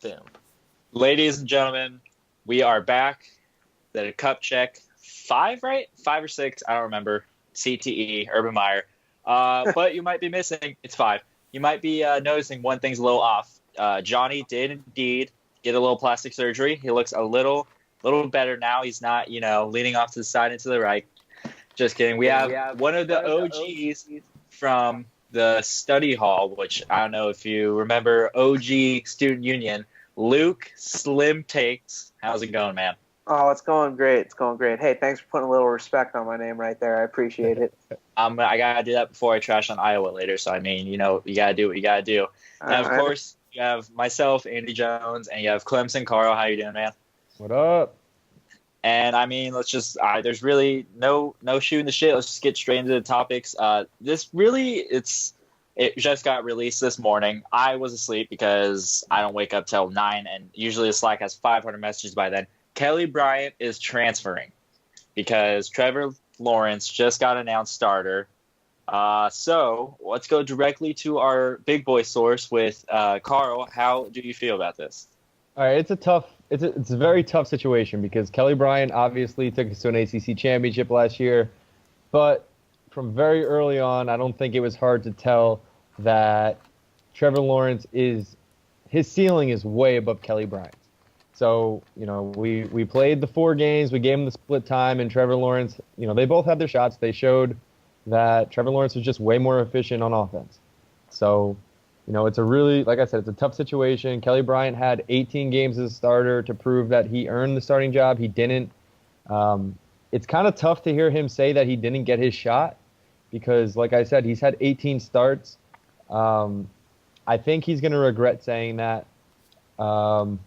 Boom. Ladies and gentlemen, we are back. The Cup Check 5, right? 5 or 6, I don't remember. CTE, Urban Meyer. But you might be missing. It's 5. You might be noticing one thing's a little off. Johnny did indeed get a little plastic surgery. He looks a little better now. He's not, leaning off to the side and to the right. Just kidding. We have one of the OGs from the study hall, which I don't know if you remember, OG Student Union, Luke Slim Takes. How's it going, man? Oh, it's going great. It's going great. Hey, thanks for putting a little respect on my name right there. I appreciate it. I gotta do that before I trash on Iowa later. So I mean, you gotta do what you gotta do. Now, of course, you have myself, Andy Jones, and you have Clemson. Carl, how you doing, man? What up? And I mean, let's just there's really no shooting the shit. Let's just get straight into the topics. It just got released this morning. I was asleep because I don't wake up till 9, and usually the Slack has 500 messages by then. Kelly Bryant is transferring because Trevor Lawrence just got announced starter. So let's go directly to our big boy source with Carl. How do you feel about this? All right, it's a very tough situation because Kelly Bryant obviously took us to an ACC championship last year, but from very early on, I don't think it was hard to tell that Trevor Lawrence his ceiling is way above Kelly Bryant. So, we played the 4 games, we gave him the split time, and Trevor Lawrence, they both had their shots. They showed that Trevor Lawrence was just way more efficient on offense. So, it's a really, like I said, it's a tough situation. Kelly Bryant had 18 games as a starter to prove that he earned the starting job. He didn't. It's kind of tough to hear him say that he didn't get his shot because, like I said, he's had 18 starts. I think he's going to regret saying that. Dabo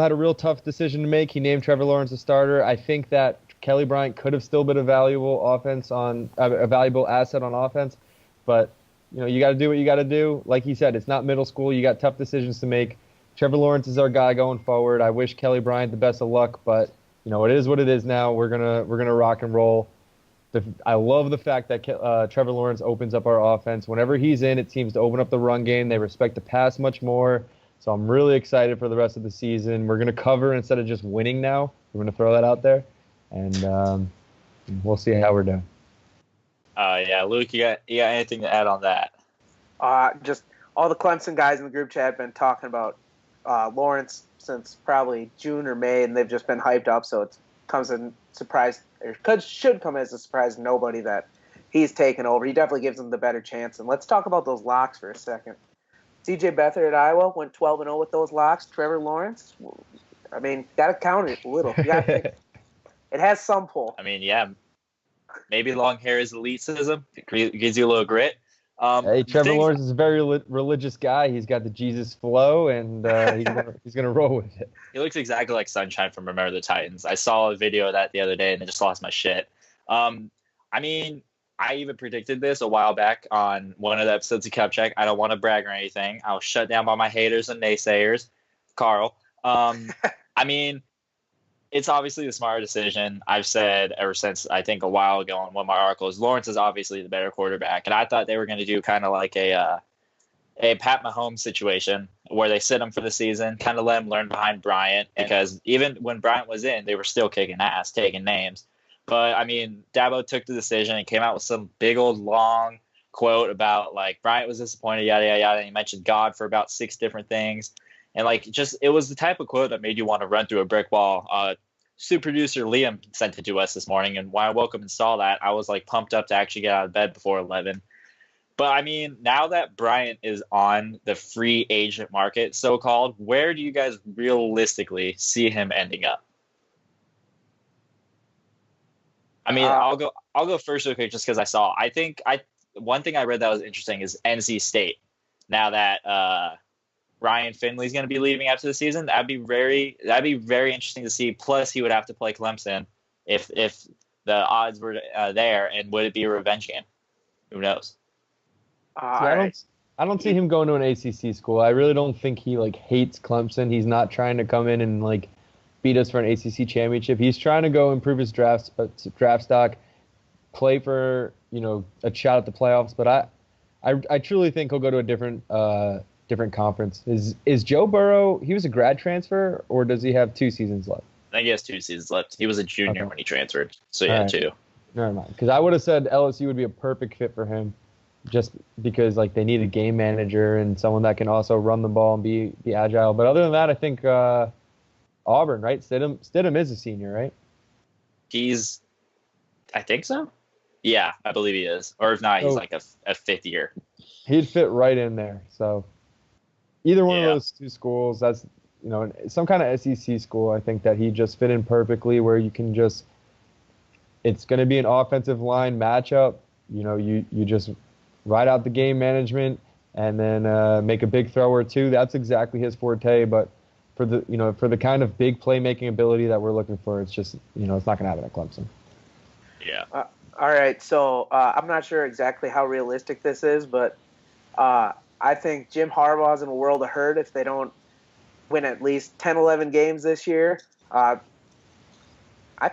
had a real tough decision to make. He named Trevor Lawrence a starter. I think that Kelly Bryant could have still been a valuable asset on offense, but you got to do what you got to do. Like he said, it's not middle school. You got tough decisions to make. Trevor Lawrence is our guy going forward. I wish Kelly Bryant the best of luck, but it is what it is now. We're gonna rock and roll. I love the fact that Trevor Lawrence opens up our offense. Whenever he's in, it seems to open up the run game. They respect the pass much more. So I'm really excited for the rest of the season. We're going to cover instead of just winning now. We're going to throw that out there, and we'll see how we're doing. Yeah, Luke, you got anything to add on that? Just all the Clemson guys in the group chat have been talking about Lawrence since probably June or May, and they've just been hyped up. So it comes as a surprise, or should come as a surprise to nobody that he's taken over. He definitely gives them the better chance. And let's talk about those locks for a second. C.J. Beathard at Iowa went 12-0 with those locks. Trevor Lawrence, I mean, got to count it a little. It has some pull. I mean, yeah, maybe long hair is elitism. It gives you a little grit. Hey, Trevor Lawrence is a very religious guy. He's got the Jesus flow, and he's gonna roll with it. He looks exactly like Sunshine from Remember the Titans. I saw a video of that the other day, and I just lost my shit. I mean, I even predicted this a while back on one of the episodes of Cup Check. I don't want to brag or anything. I was shut down by my haters and naysayers. Carl. I mean, it's obviously the smarter decision. I've said ever since, I think, a while ago on one of my articles, Lawrence is obviously the better quarterback. And I thought they were going to do kind of like a Pat Mahomes situation where they sit him for the season, kind of let him learn behind Bryant. Because even when Bryant was in, they were still kicking ass, taking names. But, I mean, Dabo took the decision and came out with some big old long quote about, like, Bryant was disappointed, yada, yada, yada. And he mentioned God for about 6 different things. And, like, it was the type of quote that made you want to run through a brick wall. Super producer Liam sent it to us this morning. And when I woke up and saw that, I was, like, pumped up to actually get out of bed before 11. But, I mean, now that Bryant is on the free agent market, so-called, where do you guys realistically see him ending up? I mean, I'll go first real quick just because I saw. I think one thing I read that was interesting is NC State. Now that Ryan Finley's going to be leaving after the season, that'd be very interesting to see. Plus, he would have to play Clemson if the odds were there, and would it be a revenge game? Who knows? I don't see him going to an ACC school. I really don't think he hates Clemson. He's not trying to come in and beat us for an ACC championship. He's trying to go improve his draft stock, play for a shot at the playoffs. But I truly think he'll go to a different different conference. Is Joe Burrow? He was a grad transfer, or does he have 2 seasons left? I think he has 2 seasons left. He was a junior when he transferred, so All yeah, right. 2. Never mind, because I would have said LSU would be a perfect fit for him, just because like they need a game manager and someone that can also run the ball and be agile. But other than that, I think Auburn, right? Stidham is a senior, right? I think so. Yeah, I believe he is. Or if not, he's like a 5th year. He'd fit right in there. So either one of those 2 schools, that's some kind of SEC school. I think that he just fit in perfectly, where you can just. It's going to be an offensive line matchup. You just ride out the game management and then make a big throw or 2. That's exactly his forte. But for the kind of big playmaking ability that we're looking for, it's just it's not going to happen at Clemson. Yeah. All right. So I'm not sure exactly how realistic this is, but I think Jim Harbaugh's in a world of hurt if they don't win at least 10, 11 games this year. I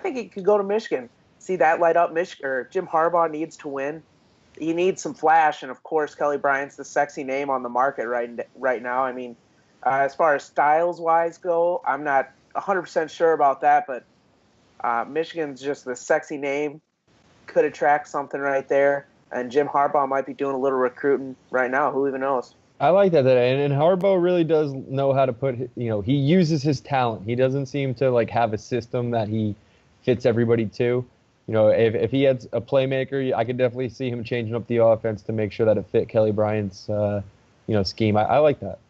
think he could go to Michigan. See that light up Jim Harbaugh needs to win. He needs some flash, and of course Kelly Bryant's the sexy name on the market right now. I mean, as far as styles wise go, I'm not 100% sure about that, but Michigan's just the sexy name, could attract something right there, and Jim Harbaugh might be doing a little recruiting right now. Who even knows? I like that, and Harbaugh really does know how to put. He uses his talent. He doesn't seem to like have a system that he fits everybody to. If he had a playmaker, I could definitely see him changing up the offense to make sure that it fit Kelly Bryant's, scheme. I like that.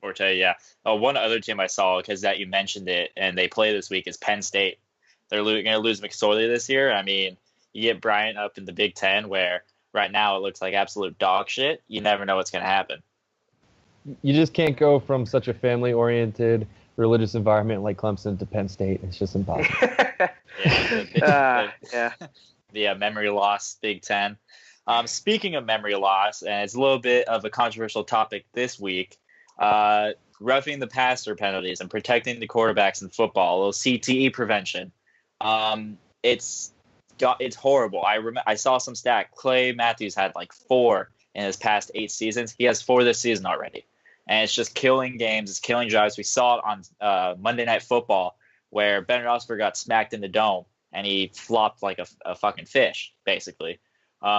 Forte, yeah. One other team I saw, because that you mentioned it, and they play this week, is Penn State. They're going to lose McSorley this year. I mean, you get Bryant up in the Big Ten, where right now it looks like absolute dog shit. You never know what's going to happen. You just can't go from such a family-oriented, religious environment like Clemson to Penn State. It's just impossible. The memory loss Big Ten. Speaking of memory loss, and it's a little bit of a controversial topic this week, roughing the passer penalties and protecting the quarterbacks in football, a little CTE prevention. It's horrible. I saw some stat. Clay Matthews had like 4 in his past 8 seasons. He has 4 this season already. And it's just killing games. It's killing drives. We saw it on Monday Night Football, where Ben Roethlisberger got smacked in the dome and he flopped like a fucking fish, basically.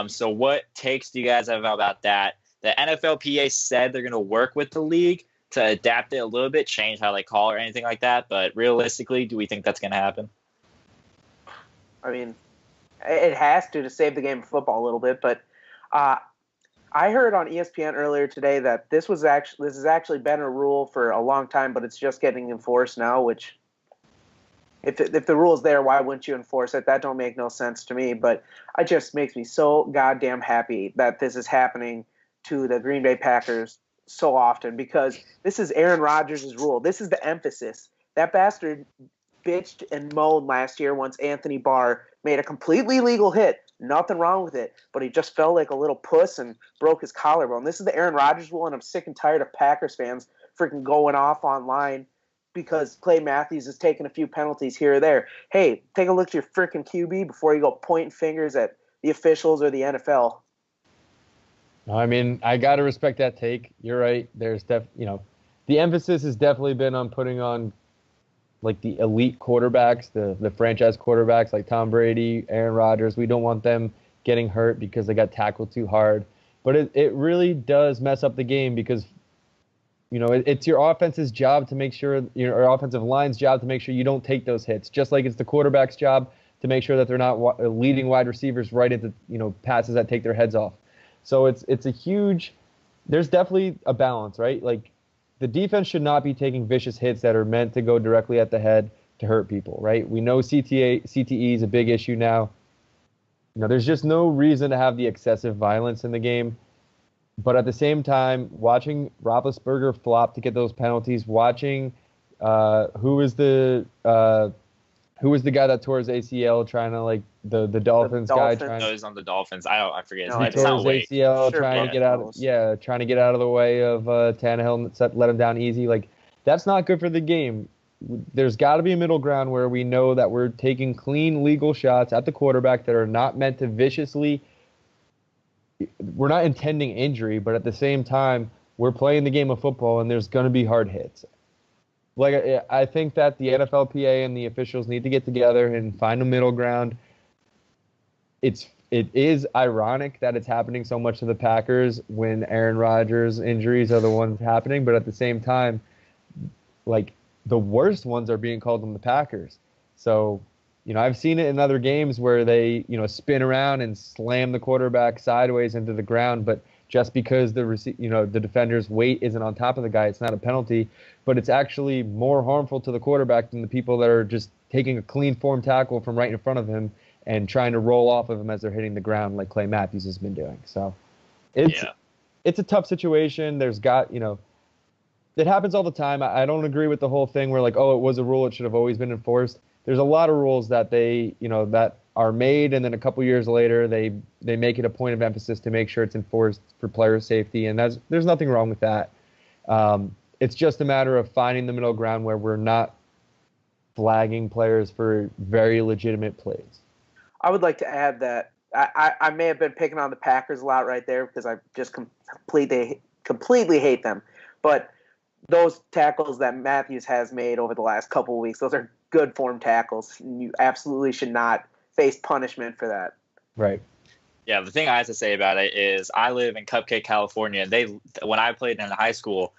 So what takes do you guys have about that? The NFLPA said they're going to work with the league to adapt it a little bit, change how they call or anything like that. But realistically, do we think that's going to happen? I mean, it has to save the game of football a little bit. But I heard on ESPN earlier today that this has actually been a rule for a long time, but it's just getting enforced now, which if the rule's there, why wouldn't you enforce it? That don't make no sense to me, but it just makes me so goddamn happy that this is happening to the Green Bay Packers so often, because this is Aaron Rodgers' rule. This is the emphasis. That bastard bitched and moaned last year once Anthony Barr made a completely legal hit. Nothing wrong with it, but he just felt like a little puss and broke his collarbone. This is the Aaron Rodgers rule, and I'm sick and tired of Packers fans freaking going off online because Clay Matthews is taking a few penalties here or there. Hey, take a look at your freaking QB before you go pointing fingers at the officials or the NFL. I mean, I got to respect that take. You're right. There's the emphasis has definitely been on putting on like the elite quarterbacks, the franchise quarterbacks like Tom Brady, Aaron Rodgers. We don't want them getting hurt because they got tackled too hard. But it really does mess up the game because, it's your offense's job to make sure, or offensive line's job to make sure you don't take those hits, just like it's the quarterback's job to make sure that they're not leading wide receivers right into, passes that take their heads off. So it's a huge, there's definitely a balance, right? Like, the defense should not be taking vicious hits that are meant to go directly at the head to hurt people, right? We know CTE is a big issue now. There's just no reason to have the excessive violence in the game. But at the same time, watching Roethlisberger flop to get those penalties, watching who was the guy that tore his ACL trying to the Dolphins guy trying. No, he's on the Dolphins. I forget his He name. tore his ACL trying to get out. Trying to get out of the way of Tannehill and let him down easy. Like, that's not good for the game. There's got to be a middle ground where we know that we're taking clean, legal shots at the quarterback that are not meant to viciously. We're not intending injury, but at the same time, we're playing the game of football, and there's going to be hard hits. Like, I think that the NFLPA and the officials need to get together and find a middle ground. It is ironic that it's happening so much to the Packers when Aaron Rodgers injuries are the ones happening, but at the same time, like, the worst ones are being called on the Packers. So, I've seen it in other games where they, spin around and slam the quarterback sideways into the ground, but just because the defender's weight isn't on top of the guy, it's not a penalty, but it's actually more harmful to the quarterback than the people that are just taking a clean form tackle from right in front of him and trying to roll off of him as they're hitting the ground like Clay Matthews has been doing. So it's a tough situation. It happens all the time. I don't agree with the whole thing where like, oh, it was a rule, it should have always been enforced. There's a lot of rules that that are made, and then a couple years later they make it a point of emphasis to make sure it's enforced for player safety, and there's nothing wrong with that. It's just a matter of finding the middle ground where we're not flagging players for very legitimate plays. I would like to add that I may have been picking on the Packers a lot right there because I just completely hate them. But those tackles that Matthews has made over the last couple of weeks, those are good form tackles. And you absolutely should not face punishment for that. Right. Yeah, the thing I have to say about it is I live in Cupcake, California. When I played in high school,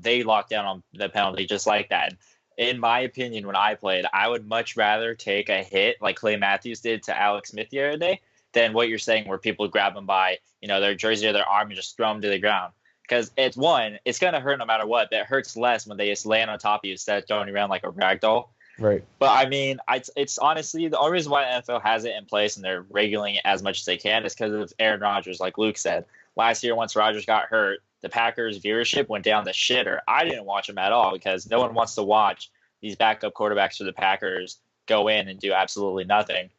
they locked down on the penalty just like that. In my opinion, when I played, I would much rather take a hit like Clay Matthews did to Alex Smith the other day than what you're saying where people grab them by their jersey or their arm and just throw them to the ground. Because it's going to hurt no matter what, but it hurts less when they just land on top of you instead of throwing you around like a rag doll. Right. But I mean, it's honestly the only reason why the NFL has it in place and they're regulating it as much as they can is because of Aaron Rodgers, like Luke said. Last year, once Rodgers got hurt, the Packers' viewership went down the shitter. I didn't watch them at all because no one wants to watch these backup quarterbacks for the Packers go in and do absolutely nothing.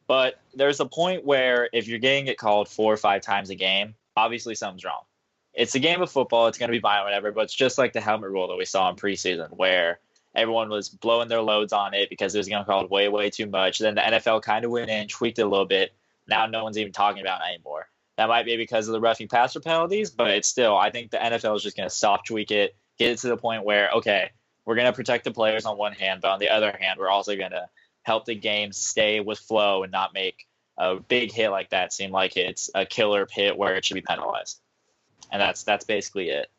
But there's a point where if you're getting it called 4 or 5 times a game, obviously something's wrong. It's a game of football. It's going to be violent, whatever, but it's just like the helmet rule that we saw in preseason where everyone was blowing their loads on it because it was going to call way, way too much. Then the NFL kind of went in, tweaked it a little bit. Now no one's even talking about it anymore. That might be because of the roughing passer penalties, but it's still, I think the NFL is just going to soft tweak it, get it to the point where, okay, we're going to protect the players on one hand, but on the other hand, we're also going to help the game stay with flow and not make a big hit like that seem like it's a killer hit where it should be penalized. And that's basically it.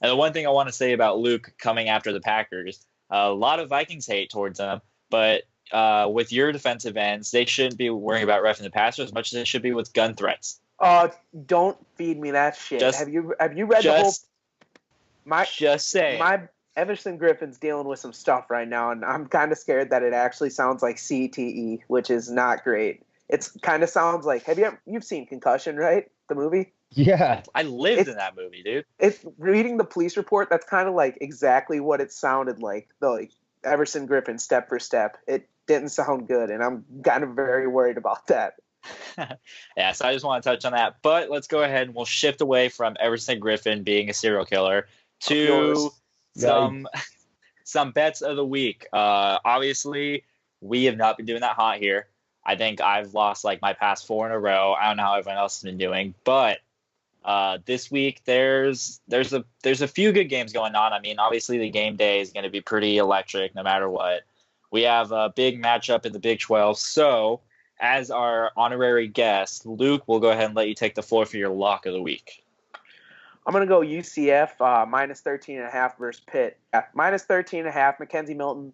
And the one thing I want to say about Luke coming after the Packers, a lot of Vikings hate towards them, but with your defensive ends, they shouldn't be worrying about roughing the passer as much as they should be with gun threats. Don't feed me that shit. Have you read the whole? Just say my Everson Griffin's dealing with some stuff right now, and I'm kind of scared that it actually sounds like CTE, which is not great. It kind of sounds like you've seen Concussion, right? The movie. Yeah, I lived in that movie, dude. It's reading the police report. That's kind of like exactly what it sounded like. Like Everson Griffin, step for step. It didn't sound good, and I'm kind of very worried about that. Yeah, so I just want to touch on that. But let's go ahead and we'll shift away from Everson Griffin being a serial killer to some bets of the week. Obviously, we have not been doing that hot here. I think I've lost like my past 4 in a row. I don't know how everyone else has been doing, but this week there's a few good games going on. I mean, obviously the game day is going to be pretty electric no matter what. We have a big matchup in the Big 12. So as our honorary guest, Luke, we'll go ahead and let you take the floor for your lock of the week. I'm going to go UCF minus 13.5 versus Pitt. Minus 13.5, Mackenzie Milton.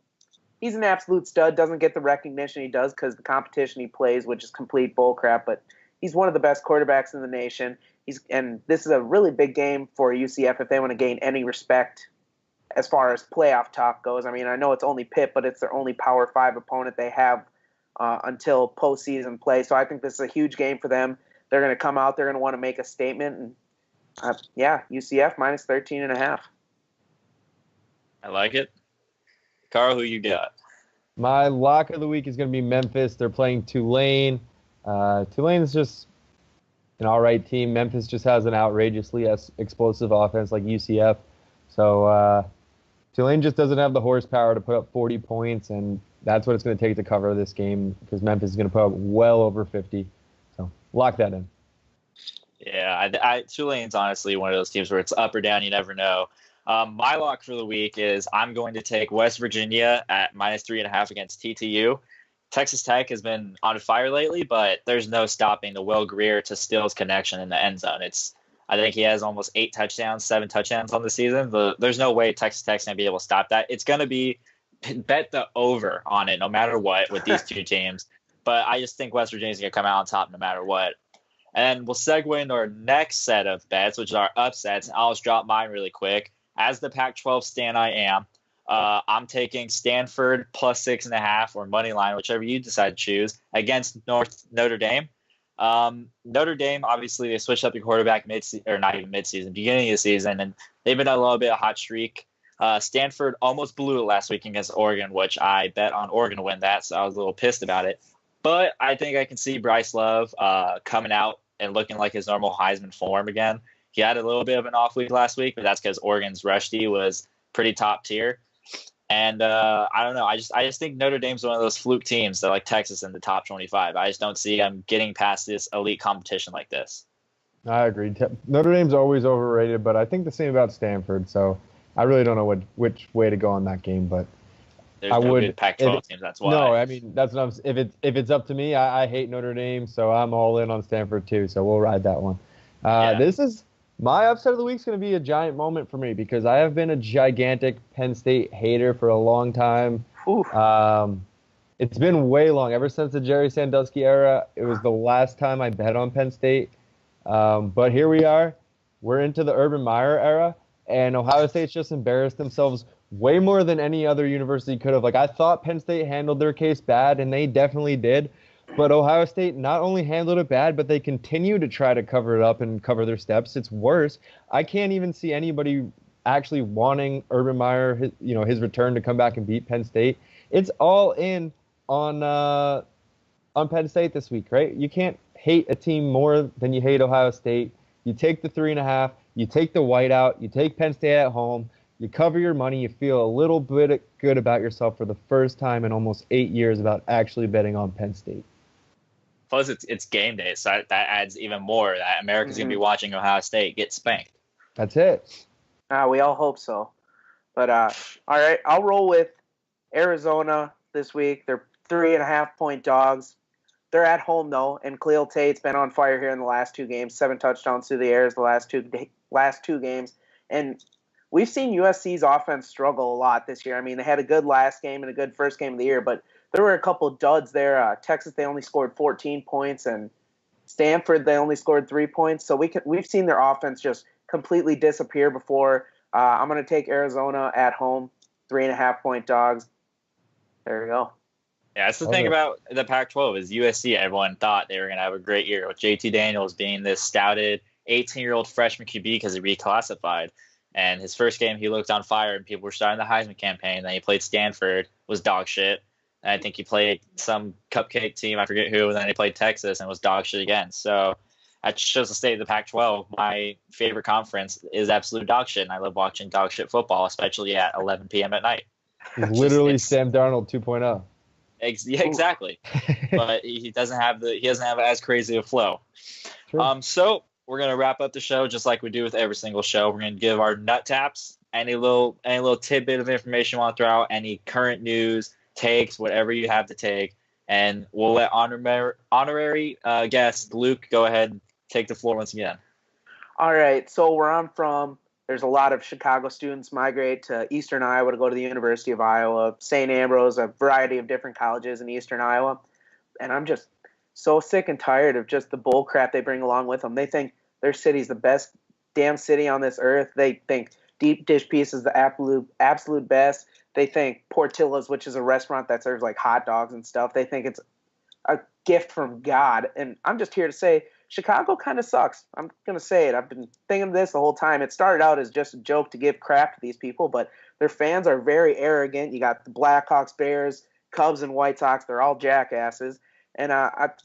He's an absolute stud, doesn't get the recognition he does because the competition he plays, which is complete bullcrap, but he's one of the best quarterbacks in the nation. And this is a really big game for UCF if they want to gain any respect as far as playoff talk goes. I mean, I know it's only Pitt, but it's their only Power 5 opponent they have until postseason play. So I think this is a huge game for them. They're going to come out, they're going to want to make a statement. And UCF minus 13.5. I like it. Carl, who you got? My lock of the week is going to be Memphis. They're playing Tulane. Tulane's just an all right team. Memphis just has an outrageously explosive offense like UCF. So Tulane just doesn't have the horsepower to put up 40 points, and that's what it's going to take to cover this game because Memphis is going to put up well over 50. So lock that in. Yeah, Tulane's honestly one of those teams where it's up or down. You never know. My lock for the week is I'm going to take West Virginia at -3.5 against TTU. Texas Tech has been on fire lately, but there's no stopping the Will Greer to Stills connection in the end zone. I think he has almost 7 touchdowns on the season. There's no way Texas Tech's going to be able to stop that. It's going to be bet the over on it no matter what with these two teams. But I just think West Virginia's going to come out on top no matter what. And we'll segue into our next set of bets, which are upsets. And I'll just drop mine really quick. As the Pac-12 stan I am, I'm taking Stanford +6.5 or money line, whichever you decide to choose, against Notre Dame. Notre Dame, obviously, they switched up the quarterback not even mid-season, beginning of the season, and they've been on a little bit of a hot streak. Stanford almost blew it last week against Oregon, which I bet on Oregon to win that, so I was a little pissed about it. But I think I can see Bryce Love coming out and looking like his normal Heisman form again. He had a little bit of an off week last week, but that's because Oregon's Rushdie was pretty top tier. And I don't know. I just think Notre Dame's one of those fluke teams that like Texas in the top 25. I just don't see them getting past this elite competition like this. I agree. Notre Dame's always overrated, but I think the same about Stanford. So I really don't know which way to go on that game, but there's no good Pac-12 teams. That's why. No, I mean that's what I'm. If it's up to me, I hate Notre Dame, so I'm all in on Stanford too. So we'll ride that one. This is my upset of the week is going to be a giant moment for me because I have been a gigantic Penn State hater for a long time. It's been way long, ever since the Jerry Sandusky era. It was the last time I bet on Penn State. But here we are. We're into the Urban Meyer era, and Ohio State's just embarrassed themselves way more than any other university could have. Like, I thought Penn State handled their case bad, and they definitely did. But Ohio State not only handled it bad, but they continue to try to cover it up and cover their steps. It's worse. I can't even see anybody actually wanting Urban Meyer, his return to come back and beat Penn State. It's all in on Penn State this week, right? You can't hate a team more than you hate Ohio State. You take the 3.5, you take the whiteout, you take Penn State at home, you cover your money, you feel a little bit good about yourself for the first time in almost 8 years about actually betting on Penn State. Plus, it's game day, so that adds even more that America's going to be watching Ohio State get spanked. That's it. We all hope so. But, all right, I'll roll with Arizona this week. They're 3.5-point dogs. They're at home, though, and Khalil Tate's been on fire here in the last 2 games. 7 touchdowns through the airs the last two games. And we've seen USC's offense struggle a lot this year. I mean, they had a good last game and a good first game of the year, but there were a couple of duds there. Texas, they only scored 14 points, and Stanford, they only scored 3 points. So we've seen their offense just completely disappear before. I'm going to take Arizona at home, 3.5-point dogs. There you go. Yeah, that's the thing about the Pac-12 is USC. Everyone thought they were going to have a great year with JT Daniels being this stouted 18-year-old freshman QB because he reclassified. And his first game, he looked on fire, and people were starting the Heisman campaign. Then he played Stanford, was dog shit. And I think he played some cupcake team, I forget who, and then he played Texas and was dog shit again. So that shows the state of the Pac-12. My favorite conference is absolute dog shit, and I love watching dog shit football, especially at 11 p.m. at night. Literally Sam Darnold 2.0. Yeah, exactly. But he doesn't have as crazy a flow. Sure. So we're gonna wrap up the show just like we do with every single show. We're gonna give our nut taps, any little tidbit of information you want to throw out, any current news, takes, whatever you have to take, and we'll let honorary guest Luke go ahead and take the floor once again. All right. So where I'm from, there's a lot of Chicago students migrate to Eastern Iowa to go to the University of Iowa, St. Ambrose, a variety of different colleges in Eastern Iowa. And I'm just so sick and tired of just the bull crap they bring along with them. They think their city's the best damn city on this earth. They think Deep Dish Pizza is the absolute best. They think Portillo's, which is a restaurant that serves like hot dogs and stuff, they think it's a gift from God. And I'm just here to say Chicago kind of sucks. I'm going to say it. I've been thinking of this the whole time. It started out as just a joke to give crap to these people, but their fans are very arrogant. You got the Blackhawks, Bears, Cubs, and White Sox. They're all jackasses. And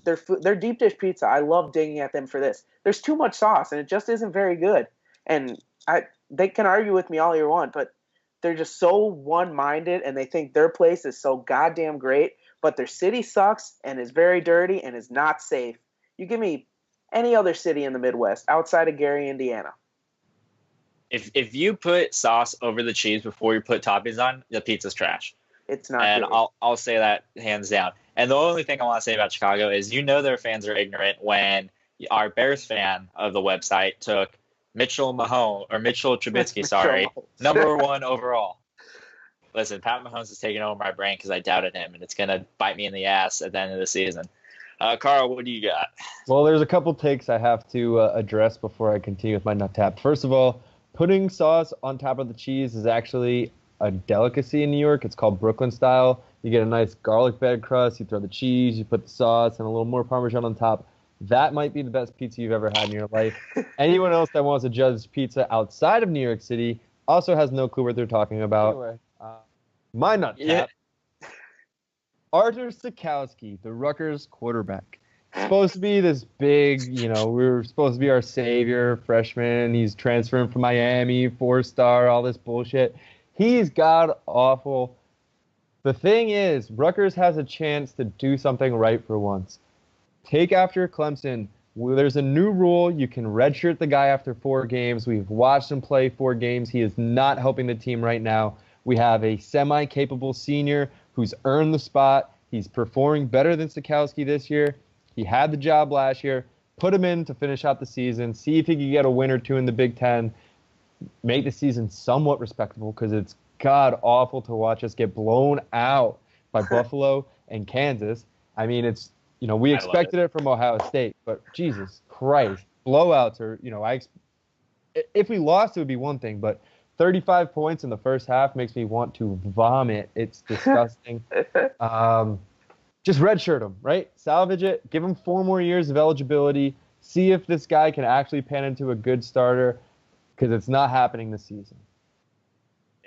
their deep dish pizza, I love digging at them for this. There's too much sauce, and it just isn't very good. And they can argue with me all you want, but they're just so one-minded, and they think their place is so goddamn great, but their city sucks and is very dirty and is not safe. You give me any other city in the Midwest outside of Gary, Indiana. If you put sauce over the cheese before you put toppings on, the pizza's trash. It's not And good. I'll say that hands down. And the only thing I want to say about Chicago is their fans are ignorant when our Bears fan of the website took Mitchell Trubisky, sorry, number 1 overall. Listen, Pat Mahomes is taking over my brain because I doubted him, and it's going to bite me in the ass at the end of the season. Carl, what do you got? Well, there's a couple takes I have to address before I continue with my nut tap. First of all, putting sauce on top of the cheese is actually a delicacy in New York. It's called Brooklyn style. You get a nice garlic bed crust, you throw the cheese, you put the sauce, and a little more Parmesan on top. That might be the best pizza you've ever had in your life. Anyone else that wants to judge pizza outside of New York City also has no clue what they're talking about. Anyway, my nut tap. Yeah. Artur Sikowski, the Rutgers quarterback. Supposed to be this big, we're supposed to be our savior, freshman. He's transferring from Miami, 4-star, all this bullshit. He's god-awful. The thing is, Rutgers has a chance to do something right for once. Take after Clemson. There's a new rule. You can redshirt the guy after 4 games. We've watched him play 4 games. He is not helping the team right now. We have a semi-capable senior who's earned the spot. He's performing better than Sikowski this year. He had the job last year. Put him in to finish out the season. See if he can get a win or 2 in the Big Ten. Make the season somewhat respectable because it's god-awful to watch us get blown out by Buffalo and Kansas. I mean, it's, we expected it from Ohio State, but Jesus Christ, blowouts are, if we lost, it would be one thing, but 35 points in the first half makes me want to vomit. It's disgusting. Just redshirt him, right? Salvage it. Give him 4 more years of eligibility. See if this guy can actually pan into a good starter because it's not happening this season.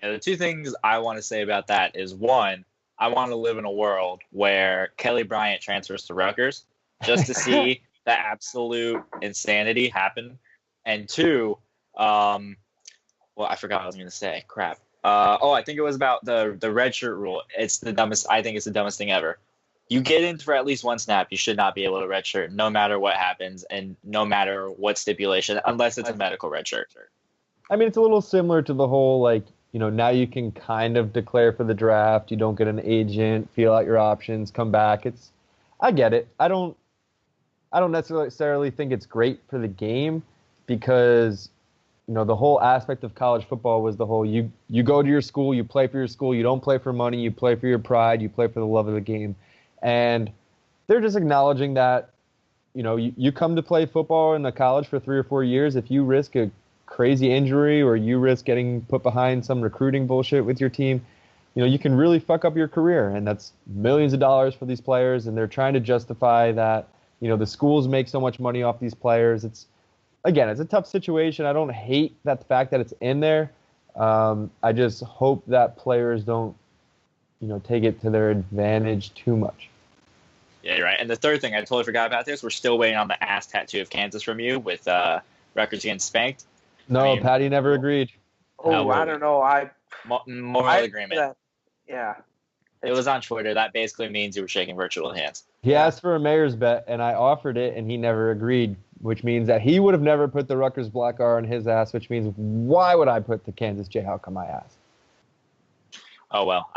Yeah, the 2 things I want to say about that is, 1, I want to live in a world where Kelly Bryant transfers to Rutgers just to see the absolute insanity happen. And 2, I forgot what I was going to say. Crap. I think it was about the red shirt rule. It's the dumbest. I think it's the dumbest thing ever. You get in for at least 1 snap, you should not be able to red shirt, no matter what happens and no matter what stipulation, unless it's a medical red shirt. I mean, it's a little similar to the whole, now you can kind of declare for the draft. You don't get an agent, feel out your options, come back. I get it. I don't necessarily think it's great for the game because, the whole aspect of college football was the whole you go to your school, you play for your school, you don't play for money, you play for your pride, you play for the love of the game. And they're just acknowledging that, you come to play football in the college for 3 or 4 years. If you risk a crazy injury or you risk getting put behind some recruiting bullshit with your team, you can really fuck up your career. And that's millions of dollars for these players. And they're trying to justify that, the schools make so much money off these players. It's a tough situation. I don't hate the fact that it's in there. I just hope that players don't, take it to their advantage too much. Yeah, you're right. And the third thing, I totally forgot about this. We're still waiting on the ass tattoo of Kansas from you with Rutgers getting spanked. No, Patty never agreed. Oh, I don't know. Moral agreement. Yeah. It was on Twitter. That basically means you were shaking virtual hands. He asked for a Maiers bet, and I offered it, and he never agreed, which means that he would have never put the Rutgers black R on his ass, which means why would I put the Kansas Jayhawk on my ass? Oh, well.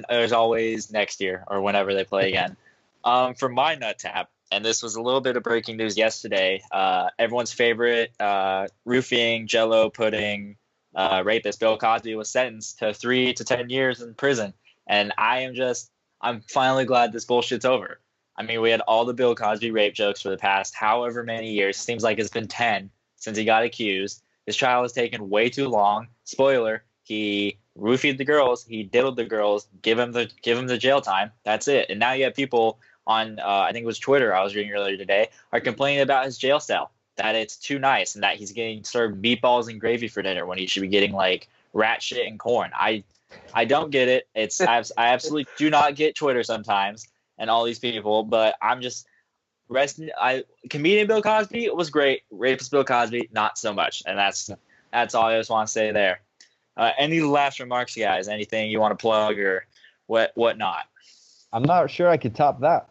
There's always next year or whenever they play again. For my nut tap, and this was a little bit of breaking news yesterday, everyone's favorite roofing, jello pudding rapist, Bill Cosby, was sentenced to 3 to 10 years in prison. And I'm finally glad this bullshit's over. I mean, we had all the Bill Cosby rape jokes for the past however many years. Seems like it's been 10 since he got accused. His trial has taken way too long. Spoiler, he roofied the girls, he diddled the girls, give him the jail time. That's it. And now you have people on, I think it was Twitter I was reading earlier today, are complaining about his jail cell, that it's too nice and that he's getting served meatballs and gravy for dinner when he should be getting like rat shit and corn. I don't get it. I absolutely do not get Twitter sometimes and all these people, but I'm just resting. Comedian Bill Cosby was great. Rapist Bill Cosby, not so much. And that's all I just want to say there. Any last remarks, guys? Anything you want to plug or whatnot? I'm not sure I could top that.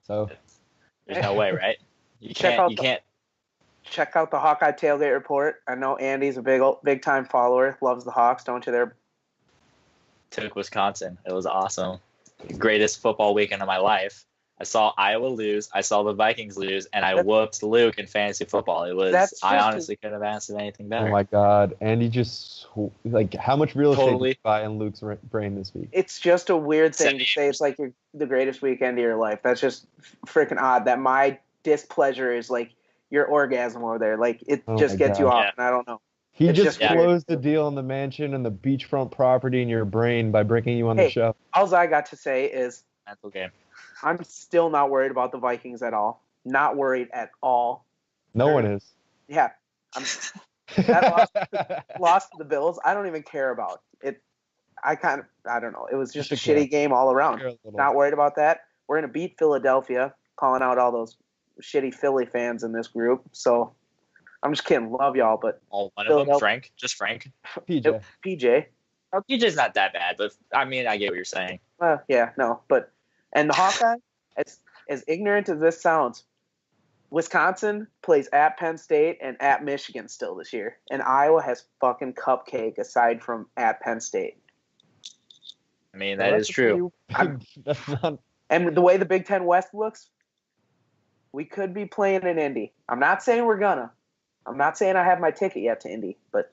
So there's no way, right? You Check can't. out You the- can't. Check out the Hawkeye Tailgate Report. I know Andy's a big time follower. Loves the Hawks, don't you? There. Took Wisconsin. It was awesome. Greatest football weekend of my life. I saw Iowa lose. I saw the Vikings lose, and I whooped Luke in fantasy football. It was. I honestly couldn't have asked for anything better. Oh my God, Andy just like how much real estate Totally. did you buy in Luke's brain this week? It's just a weird thing to say. It's like the greatest weekend of your life. That's just freaking odd. That my displeasure is like your orgasm over there. Like it just gets you off, and I don't know. He It's just just closed the deal on the mansion and the beachfront property in your brain by bringing you on the show. All I got to say is mental game. I'm still not worried about the Vikings at all. Not worried at all. No one is. Yeah. That lost to the Bills. I don't even care about it. I don't know. It was just a shitty game all around. Not worried about that. We're going to beat Philadelphia, calling out all those shitty Philly fans in this group. So I'm just kidding. Love y'all, but all one of them, Frank, just Frank. PJ. Oh, PJ's not that bad, but I mean, I get what you're saying. Yeah, no, but and the Hawkeye, as ignorant as this sounds, Wisconsin plays at Penn State and at Michigan still this year, and Iowa has fucking cupcake aside from at Penn State. I mean, that is true. That's not. And the way the Big Ten West looks, we could be playing in Indy. I'm not saying we're gonna. I'm not saying I have my ticket yet to Indy, but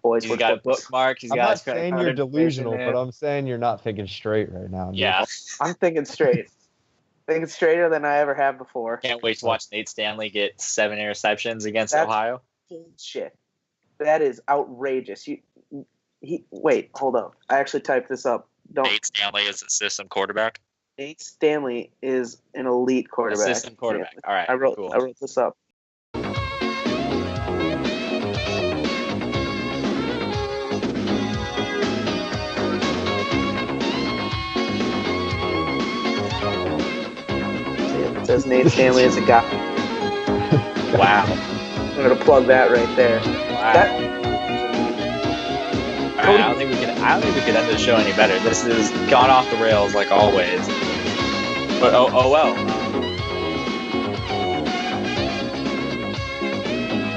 boys, he's got bookmark. I'm not saying you're delusional, but I'm saying you're not thinking straight right now. Dude. Yeah, I'm thinking straight. Thinking straighter than I ever have before. Can't wait to watch Nate Stanley get 7 interceptions against Ohio. Bullshit. That is outrageous. Wait, hold up. I actually typed this up. Nate Stanley is a system quarterback. Nate Stanley is an elite quarterback. System quarterback. All right. I wrote this up. It says Nate Stanley is a guy. Wow. I'm gonna plug that right there. Wow. All right, I don't think we could end the show any better. This has gone off the rails like always. But oh well.